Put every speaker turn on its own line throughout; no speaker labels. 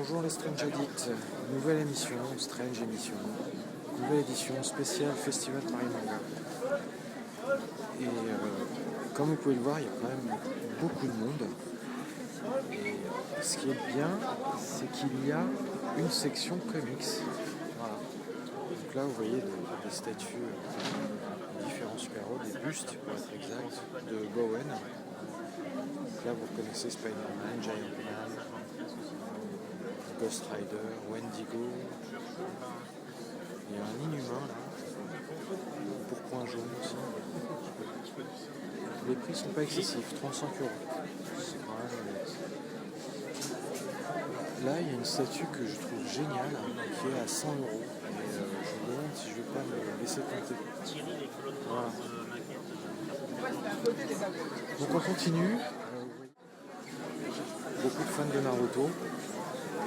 Bonjour les Strange Addicts, nouvelle émission, Strange émission, nouvelle édition spéciale Festival Paris Manga. Et comme vous pouvez le voir, il y a quand même beaucoup de monde. Et ce qui est bien, c'est qu'il y a une section comics. Voilà. Donc là, vous voyez des statues de différents super-héros, des bustes pour être exact, de Bowen. Donc là, vous reconnaissez Spider-Man, Giant Man, Ghost Rider, Wendigo. Il y a un inhumain là, pourpoint jaune aussi. Les prix sont pas excessifs, 35 €. C'est quand même honnête. Là, il y a une statue que je trouve géniale, qui est à 100 €. Et je me demande si je vais pas me laisser tenter. Voilà. Donc on continue. Beaucoup de fans de Naruto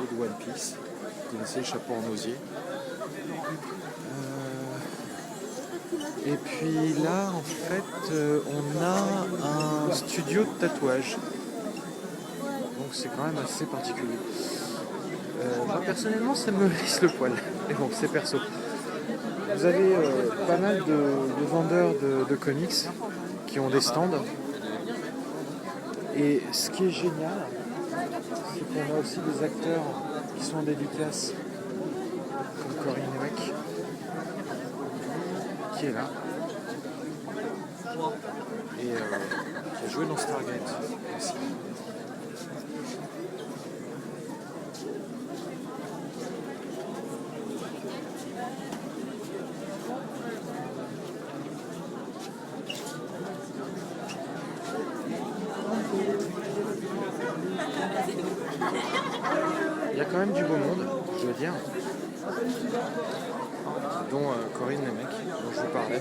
et de One Piece. Vous connaissez le chapeau en osier. Et puis là, en fait, on a un studio de tatouage. Donc c'est quand même assez particulier. Moi, personnellement, ça me lisse le poil. Mais bon, c'est perso. Vous avez pas mal de vendeurs de comics qui ont des stands. Et ce qui est génial, c'est qu'on a aussi des acteurs qui sont en dédicace, comme Corinne Nemec, qui est là, et qui a joué dans Stargate aussi. Il y a quand même du beau monde, je veux dire, dont Corinne Nemec, dont je vous parlais,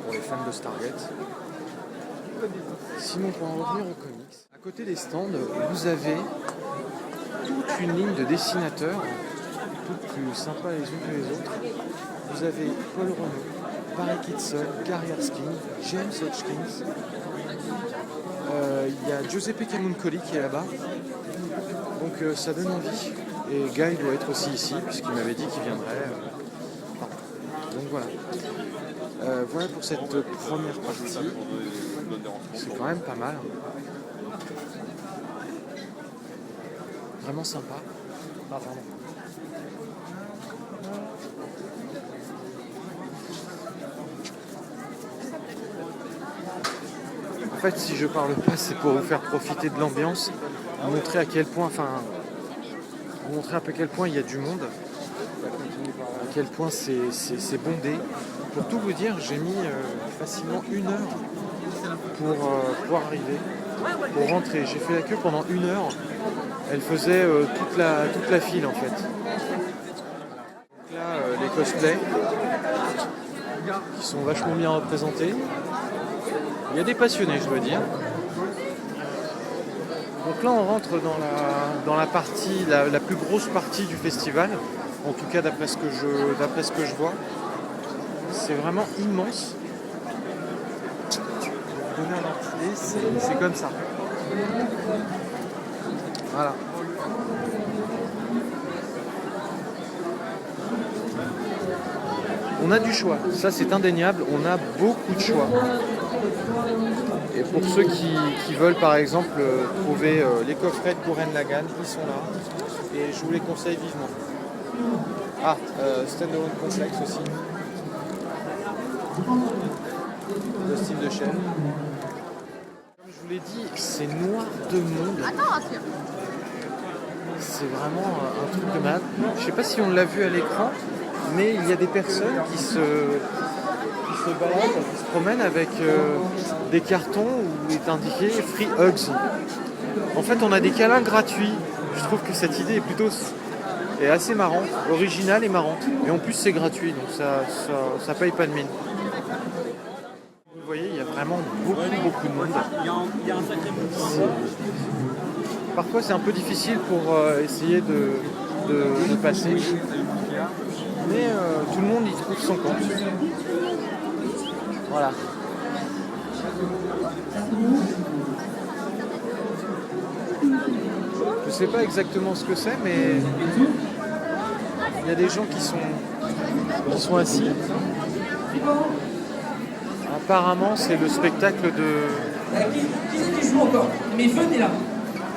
pour les fans de Stargate. Sinon, pour en revenir aux comics, à côté des stands, vous avez toute une ligne de dessinateurs, toutes plus sympas les unes que les autres. Vous avez Paul Renaud, Barry Kitson, Gary Erskine, James Hodgkins. Il y a Giuseppe Camuncoli qui est là-bas. Donc ça donne envie. Et Guy doit être aussi ici, puisqu'il m'avait dit qu'il viendrait. Donc voilà. Voilà pour cette première partie. C'est quand même pas mal. Vraiment sympa. Ah, vraiment. En fait, si je parle pas, c'est pour vous faire profiter de l'ambiance, vous montrer à quel point, vous montrer un peu à quel point il y a du monde, à quel point c'est bondé. Pour tout vous dire, j'ai mis facilement 1 heure pour pouvoir arriver, pour rentrer. J'ai fait la queue pendant 1 heure. Elle faisait toute la file en fait. Donc là, les cosplays qui sont vachement bien représentés. Il y a des passionnés, je dois dire. Donc là, on rentre dans la partie, la plus grosse partie du festival. En tout cas, d'après ce que je vois. C'est vraiment immense. Pour donner un ordre d'idée, c'est comme ça. Voilà. On a du choix, ça c'est indéniable, on a beaucoup de choix. Et pour ceux qui veulent par exemple trouver les coffrets de Gurren Lagann, ils sont là. Et je vous les conseille vivement. Ah, Standalone Complex aussi. Le style de chaîne. Comme je vous l'ai dit, c'est noir de monde. C'est vraiment un truc de malade. Je sais pas si on l'a vu à l'écran, mais il y a des personnes qui se baladent, qui se promènent avec des cartons où est indiqué Free Hugs. En fait, on a des câlins gratuits. Je trouve que cette idée est assez marrante, originale et marrante. Et en plus, c'est gratuit, donc ça paye pas de mine. Vous voyez, il y a vraiment beaucoup de monde. Parfois, c'est un peu difficile pour essayer de passer. Mais tout le monde y trouve son compte. Voilà. Je sais pas exactement ce que c'est, mais il y a des gens qui sont assis. Apparemment, c'est le spectacle de.
Qui joue encore? Mais venez là.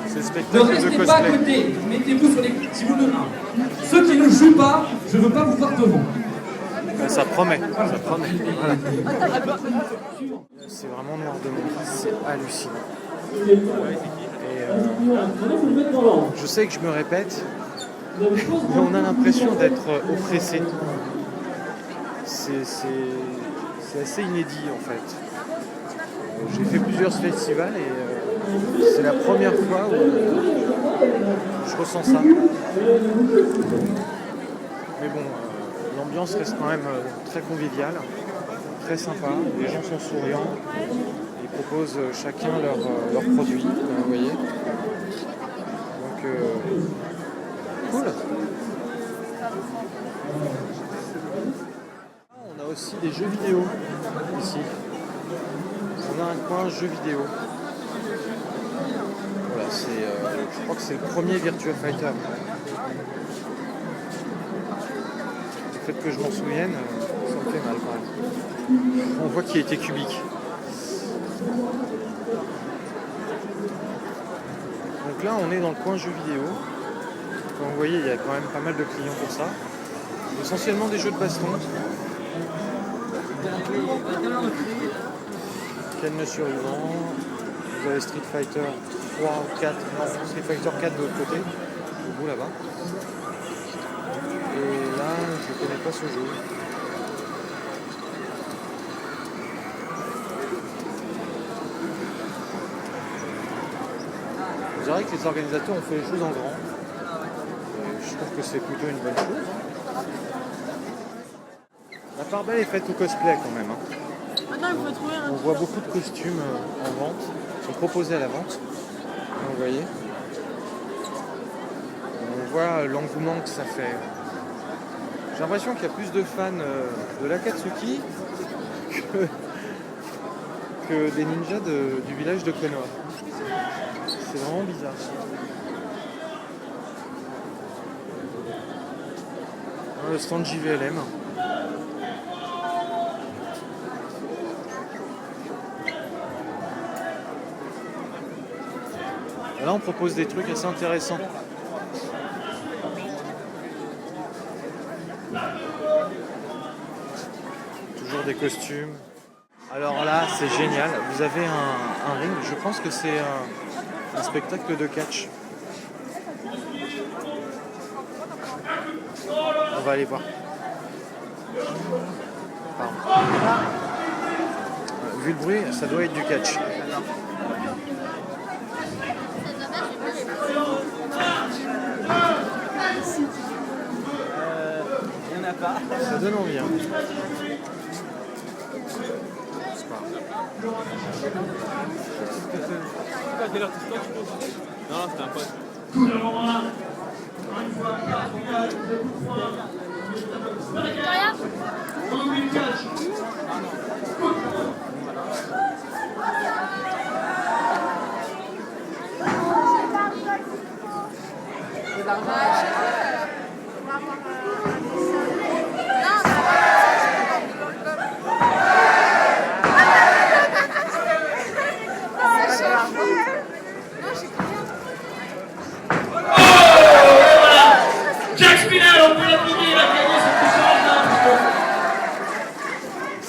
C'est le
Ne
spectacle de
restez pas à
cosplay.
côté. Mettez-vous sur les. Si vous le. Ceux qui ne jouent pas, je veux pas vous voir devant.
Ça promet, ça promet. Voilà. C'est vraiment noir de monde, c'est hallucinant. Et je sais que je me répète, mais on a l'impression d'être oppressé. C'est assez inédit en fait. J'ai fait plusieurs festivals et c'est la première fois où je ressens ça. Mais bon, l'ambiance reste quand même très conviviale, très sympa. Les gens sont souriants. Ils proposent chacun leur produit, comme vous voyez. Donc, cool. On a aussi des jeux vidéo ici. On a un coin jeux vidéo. Voilà, je crois que c'est le premier Virtua Fighter. Le fait que je m'en souvienne, ça me fait mal quand même. On voit qu'il était cubique. Donc là, on est dans le coin jeux vidéo. Comme vous voyez, il y a quand même pas mal de clients pour ça. Essentiellement des jeux de baston. Ken le survivant. Vous avez Street Fighter 3 ou 4. Non, Street Fighter 4 de l'autre côté. Au bout là-bas. Et là, je ne connais pas ce jeu. Je dirais que les organisateurs ont fait les choses en grand. Je trouve que c'est plutôt une bonne chose. La part belle est faite au cosplay quand même.
Maintenant, il faut trouver un.
On voit beaucoup de costumes en vente, qui sont proposés à la vente. Vous voyez. On voit l'engouement que ça fait. J'ai l'impression qu'il y a plus de fans de l'Akatsuki que des ninjas du village de Konoha. C'est vraiment bizarre. Le stand JVLM. Et là, on propose des trucs assez intéressants. Toujours des costumes. Alors là, c'est génial. Vous avez un ring. Je pense que c'est un spectacle de catch. On va aller voir. Pardon. Vu le bruit, ça doit être du catch.
Il n'y en a pas.
Ça donne envie. Hein. C'est pas
Non, c'était un pote.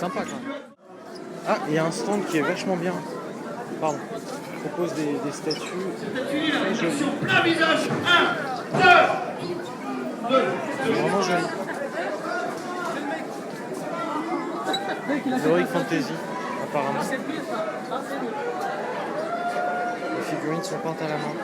sympa quand même. Ah, il y a un stand qui est vachement bien. Pardon. Il propose des statues. Très jolies. C'est vraiment joli. Heroic Fantasy, apparemment. Les figurines sont peintes à la main.